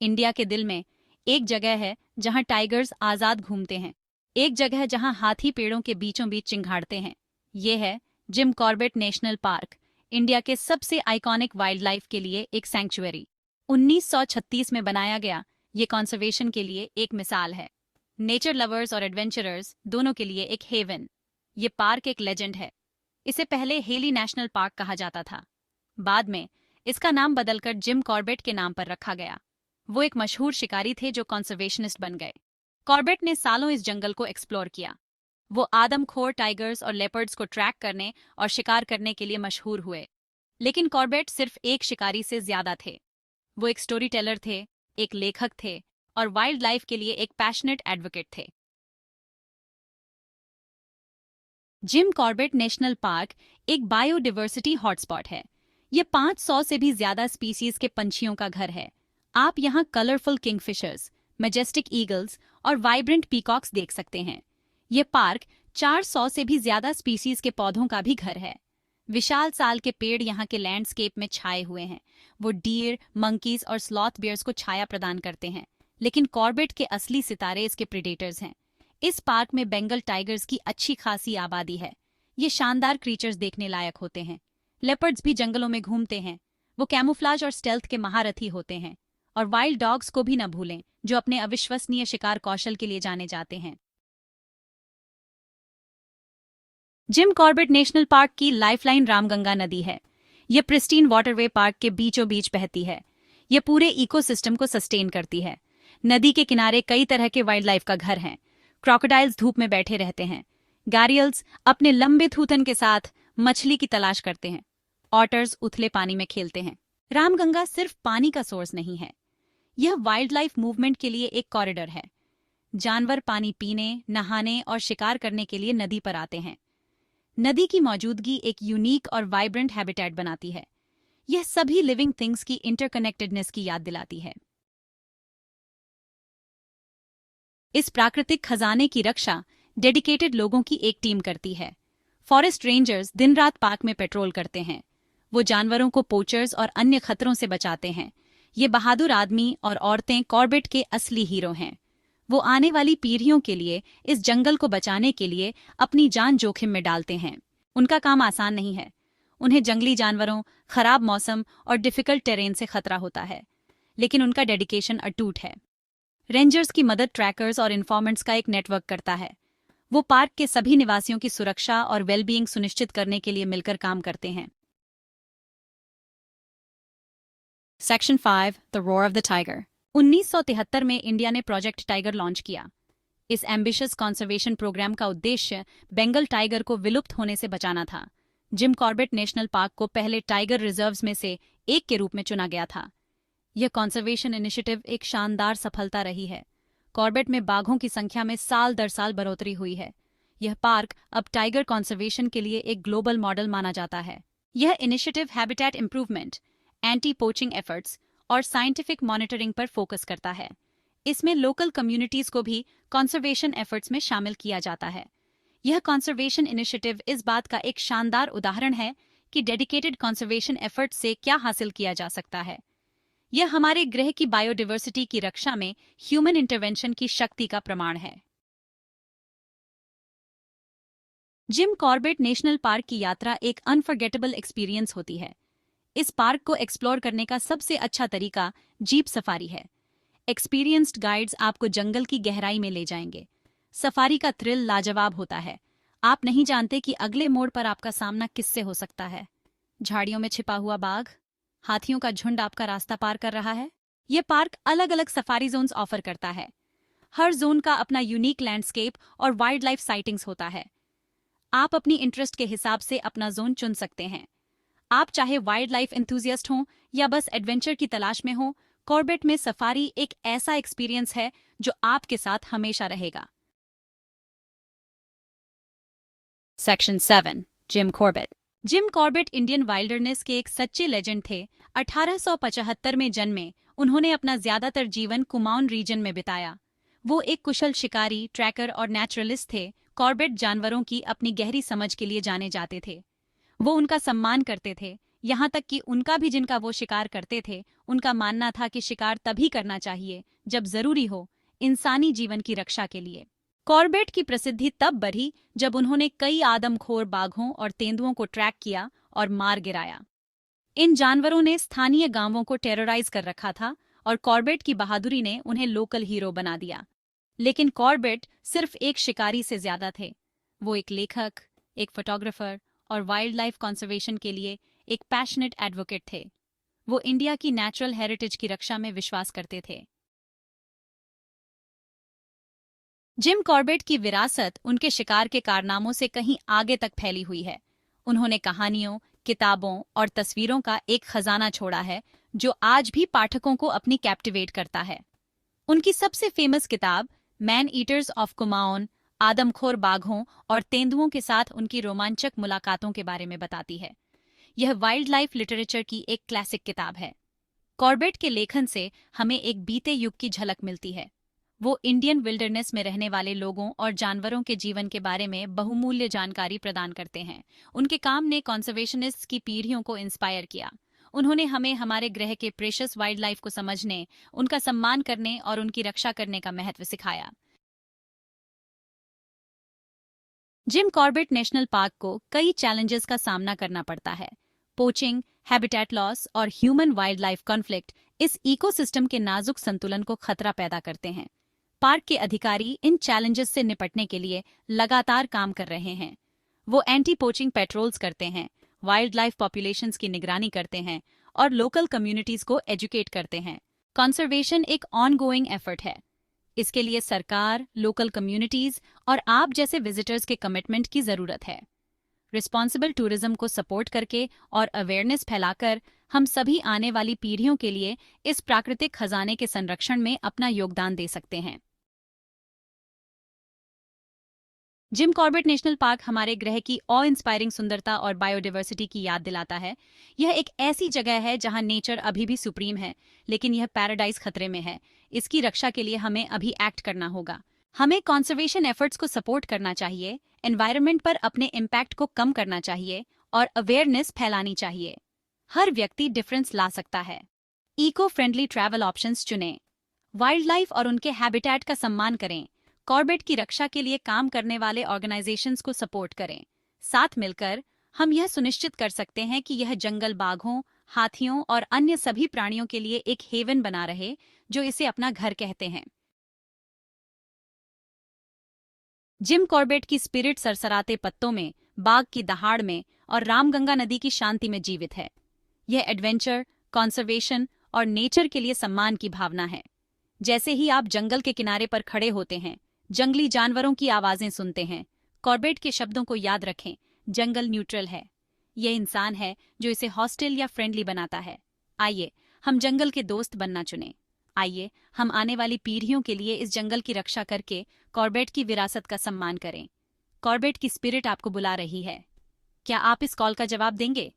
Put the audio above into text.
India के दिल में एक जगह है जहां टाइगर्स आजाद घूमते हैं। एक जगह है जहां हाथी पेड़ों के बीचों बीच चिंघाड़ते हैं। ये है Jim Corbett national park, India के सबसे आइकॉनिक वाइल्ड लाइफ के लिए एक सैंक्चुअरी। 1936 में बनाया गया, ये कंजर्वेशन के लिए एक मिसाल है। नेचर लवर्स और एडवेंचरर्स दोनों के लिए एक हेवन। ये पार्क एक लेजेंड है। इसे पहले हेली नेशनल पार्क कहा जाता था। बाद में इसका नाम बदलकर जिम कॉर्बेट के नाम पर रखा गया। वो एक मशहूर शिकारी थे जो कंजर्वेशनिस्ट बन गए। कॉर्बेट ने सालों इस जंगल को एक्सप्लोर किया। वो आदमखोर टाइगर्स और लेपर्ड्स को ट्रैक करने और शिकार करने के लिए मशहूर हुए। लेकिन कॉर्बेट सिर्फ एक शिकारी से ज्यादा थे। वो एक स्टोरी टेलर थे, एक लेखक थे और वाइल्ड लाइफ के लिए एक पैशनेट एडवोकेट थे। जिम कॉर्बेट नेशनल पार्क एक बायोडिवर्सिटी हॉटस्पॉट है। ये 500 से भी ज्यादा स्पीसीज के पंछियों का घर है। आप यहाँ कलरफुल किंगफिशर्स, मैजेस्टिक ईगल्स और वाइब्रेंट पीकॉक्स देख सकते हैं। ये पार्क 400 से भी ज्यादा स्पीसीज के पौधों का भी घर है। विशाल साल के पेड़ यहाँ के लैंडस्केप में छाए हुए हैं। वो डीर, मंकीज और स्लॉथ बियर्स को छाया प्रदान करते हैं। लेकिन कॉर्बेट के असली सितारे इसके प्रेडेटर्स हैं। इस पार्क में बंगाल टाइगर्स की अच्छी खासी आबादी है। ये शानदार क्रीचर्स देखने लायक होते हैं। लेपर्ड्स भी जंगलों में घूमते हैं। वो कैमोफ्लाज और स्टेल्थ के महारथी होते हैं। और वाइल्ड डॉग्स को भी न भूलें, जो अपने अविश्वसनीय शिकार कौशल के लिए जाने जाते हैं। जिम कॉर्बेट नेशनल पार्क की लाइफलाइन रामगंगा नदी है। यह प्रिस्टीन वाटरवे पार्क के बीचों बीच बहती है। यह पूरे इकोसिस्टम को सस्टेन करती है। नदी के किनारे कई तरह के वाइल्ड लाइफ का घर हैं। क्रोकोडाइल्स धूप में बैठे रहते हैं। गैरियल्स अपने लंबे थूथन के साथ मछली की तलाश करते हैं। ऑटर्स उथले पानी में खेलते हैं। रामगंगा सिर्फ पानी का सोर्स नहीं है, यह वाइल्ड लाइफ मूवमेंट के लिए एक कॉरिडोर है। जानवर पानी पीने, नहाने और शिकार करने के लिए नदी पर आते हैं। नदी की मौजूदगी एक यूनिक और वाइब्रेंट हैबिटेट बनाती है। यह सभी लिविंग थिंग्स की इंटरकनेक्टेडनेस की याद दिलाती है। इस प्राकृतिक खजाने की रक्षा डेडिकेटेड लोगों की एक टीम करती है। फॉरेस्ट रेंजर्स दिन रात पार्क में पेट्रोल करते हैं। वो जानवरों को पोचर्स और अन्य खतरों से बचाते हैं। ये बहादुर आदमी और औरतें कॉर्बेट के असली हीरो हैं। वो आने वाली पीढ़ियों के लिए इस जंगल को बचाने के लिए अपनी जान जोखिम में डालते हैं। उनका काम आसान नहीं है। उन्हें जंगली जानवरों, खराब मौसम और डिफिकल्ट टेरेन से खतरा होता है, लेकिन उनका डेडिकेशन अटूट है। रेंजर्स की मदद ट्रैकर्स और इन्फॉर्मेंट्स का एक नेटवर्क करता है। वो पार्क के सभी निवासियों की सुरक्षा और वेलबीइंग सुनिश्चित करने के लिए मिलकर काम करते हैं। Section 5 the roar of the tiger. 1973 में इंडिया ने प्रोजेक्ट टाइगर लॉन्च किया। इस एम्बिशियस कंजर्वेशन प्रोग्राम का उद्देश्य बंगाल टाइगर को विलुप्त होने से बचाना था। जिम कॉर्बेट नेशनल पार्क को पहले टाइगर रिजर्व्स में से एक के रूप में चुना गया था। यह कंजर्वेशन इनिशिएटिव एक शानदार सफलता रही है। कॉर्बेट में बाघों की संख्या में साल दर साल बढ़ोतरी हुई है। यह पार्क अब टाइगर कंजर्वेशन के लिए एक ग्लोबल मॉडल माना जाता है। यह initiative habitat improvement, anti poaching efforts और साइंटिफिक मॉनिटरिंग पर फोकस करता है। इसमें लोकल कम्युनिटीज को भी कंजर्वेशन एफर्ट्स में शामिल किया जाता है। यह कंजर्वेशन इनिशिएटिव इस बात का एक शानदार उदाहरण है कि डेडिकेटेड कंजर्वेशन एफर्ट्स से क्या हासिल किया जा सकता है। यह हमारे ग्रह की बायोडिवर्सिटी की रक्षा में ह्यूमन इंटरवेंशन की शक्ति का प्रमाण है। जिम कॉर्बेट नेशनल पार्क की यात्रा एक अनफॉरगेटेबल एक्सपीरियंस होती है। इस पार्क को एक्सप्लोर करने का सबसे अच्छा तरीका जीप सफारी है। एक्सपीरियंस्ड गाइड्स आपको जंगल की गहराई में ले जाएंगे। सफारी का थ्रिल लाजवाब होता है। आप नहीं जानते कि अगले मोड़ पर आपका सामना किससे हो सकता है। झाड़ियों में छिपा हुआ बाघ, हाथियों का झुंड आपका रास्ता पार कर रहा है। यह पार्क अलग अलग सफारी जोन्स ऑफर करता है। हर जोन का अपना यूनिक लैंडस्केप और वाइल्ड लाइफ साइटिंग्स होता है। आप अपनी इंटरेस्ट के हिसाब से अपना जोन चुन सकते हैं। आप चाहे वाइल्ड लाइफ एंथुसियास्ट हों या बस एडवेंचर की तलाश में हो, कॉर्बेट में सफारी एक ऐसा एक्सपीरियंस है जो आपके साथ हमेशा रहेगा। Section 7 Jim Corbett. Jim Corbett Indian wilderness के एक सच्चे लेजेंड थे। 1875 में जन्मे, उन्होंने अपना ज्यादातर जीवन कुमाऊन रीजन में बिताया। वो एक कुशल शिकारी, ट्रैकर और नेचुरलिस्ट थे। कॉर्बेट जानवरों की अपनी गहरी समझ के लिए जाने जाते थे। वो उनका सम्मान करते थे, यहाँ तक कि उनका भी जिनका वो शिकार करते थे, उनका मानना था कि शिकार तभी करना चाहिए जब जरूरी हो, इंसानी जीवन की रक्षा के लिए। कॉर्बेट की प्रसिद्धि तब बढ़ी जब उन्होंने कई आदमखोर बाघों और तेंदुओं को ट्रैक किया और मार गिराया। इन जानवरों ने स्थानीय गांवों को टेरराइज कर रखा था और कॉर्बेट की बहादुरी ने उन्हें लोकल हीरो बना दिया। लेकिन कॉर्बेट सिर्फ एक शिकारी से ज्यादा थे। वो एक लेखक, एक फोटोग्राफर और वाइल्ड लाइफ कंजर्वेशन के लिए एक पैशनेट एडवोकेट थे। वो इंडिया की नेचुरल हेरिटेज की रक्षा में विश्वास करते थे। जिम कॉर्बेट की विरासत उनके शिकार के कारनामों से कहीं आगे तक फैली हुई है। उन्होंने कहानियों, किताबों और तस्वीरों का एक खजाना छोड़ा है जो आज भी पाठकों को अपनी कैप्टिवेट करता है। उनकी सबसे फेमस किताब मैन ईटर्स ऑफ कुमाऊन आदमखोर बाघों और तेंदुओं के साथ उनकी रोमांचक मुलाकातों के बारे में बताती है। यह वाइल्ड लाइफ लिटरेचर की एक क्लासिक किताब है। कॉर्बेट के लेखन से हमें एक बीते युग की झलक मिलती है। वो इंडियन विल्डरनेस में रहने वाले लोगों और जानवरों के जीवन के बारे में बहुमूल्य जानकारी प्रदान करते हैं। उनके काम ने कॉन्जर्वेशनिस्ट्स की पीढ़ियों को इंस्पायर किया। उन्होंने हमें हमारे ग्रह के प्रेशियस वाइल्ड लाइफ को समझने, उनका सम्मान करने और उनकी रक्षा करने का महत्व सिखाया। जिम कॉर्बेट नेशनल पार्क को कई चैलेंजेस का सामना करना पड़ता है। पोचिंग, हैबिटेट लॉस और ह्यूमन वाइल्ड लाइफ कॉन्फ्लिक्ट इस इकोसिस्टम के नाजुक संतुलन को खतरा पैदा करते हैं। पार्क के अधिकारी इन चैलेंजेस से निपटने के लिए लगातार काम कर रहे हैं। वो एंटी पोचिंग पेट्रोल्स करते हैं, वाइल्ड लाइफ पॉपुलेशंस की निगरानी करते हैं और लोकल कम्युनिटीज को एजुकेट करते हैं। कंजर्वेशन एक ऑनगोइंग एफर्ट है। इसके लिए सरकार, लोकल कम्युनिटीज और आप जैसे विजिटर्स के कमिटमेंट की जरूरत है। रिस्पॉन्सिबल टूरिज्म को सपोर्ट करके और अवेयरनेस फैलाकर हम सभी आने वाली पीढ़ियों के लिए इस प्राकृतिक खजाने के संरक्षण में अपना योगदान दे सकते हैं। जिम कॉर्बेट नेशनल पार्क हमारे ग्रह की ऑ इंस्पायरिंग सुंदरता और बायोडाइवर्सिटी की याद दिलाता है। यह एक ऐसी जगह है जहां नेचर अभी भी सुप्रीम है, लेकिन यह पैराडाइज खतरे में है। इसकी रक्षा के लिए हमें अभी एक्ट करना होगा। हमें कंजर्वेशन एफर्ट्स को सपोर्ट करना चाहिए, एनवायरनमेंट पर अपने इम्पैक्ट को कम करना चाहिए और अवेयरनेस फैलानी चाहिए। हर व्यक्ति डिफरेंस ला सकता है। इको फ्रेंडली ट्रैवल ऑप्शंस चुनें। वाइल्ड लाइफ और उनके हैबिटेट का सम्मान करें। कॉर्बेट की रक्षा के लिए काम करने वाले ऑर्गेनाइजेशंस को सपोर्ट करें। साथ मिलकर हम यह सुनिश्चित कर सकते हैं कि यह जंगल बाघों, हाथियों और अन्य सभी प्राणियों के लिए एक हेवन बना रहे जो इसे अपना घर कहते हैं। जिम कॉर्बेट की स्पिरिट सरसराते पत्तों में, बाघ की दहाड़ में और रामगंगा नदी की शांति में जीवित है। यह एडवेंचर, कंजर्वेशन और नेचर के लिए सम्मान की भावना है। जैसे ही आप जंगल के किनारे पर खड़े होते हैं, जंगली जानवरों की आवाजें सुनते हैं, कॉर्बेट के शब्दों को याद रखें, जंगल न्यूट्रल है। यह इंसान है जो इसे हॉस्टिल या फ्रेंडली बनाता है। आइए हम जंगल के दोस्त बनना चुनें। आइए हम आने वाली पीढ़ियों के लिए इस जंगल की रक्षा करके कॉर्बेट की विरासत का सम्मान करें। कॉर्बेट की स्पिरिट आपको बुला रही है। क्या आप इस कॉल का जवाब देंगे?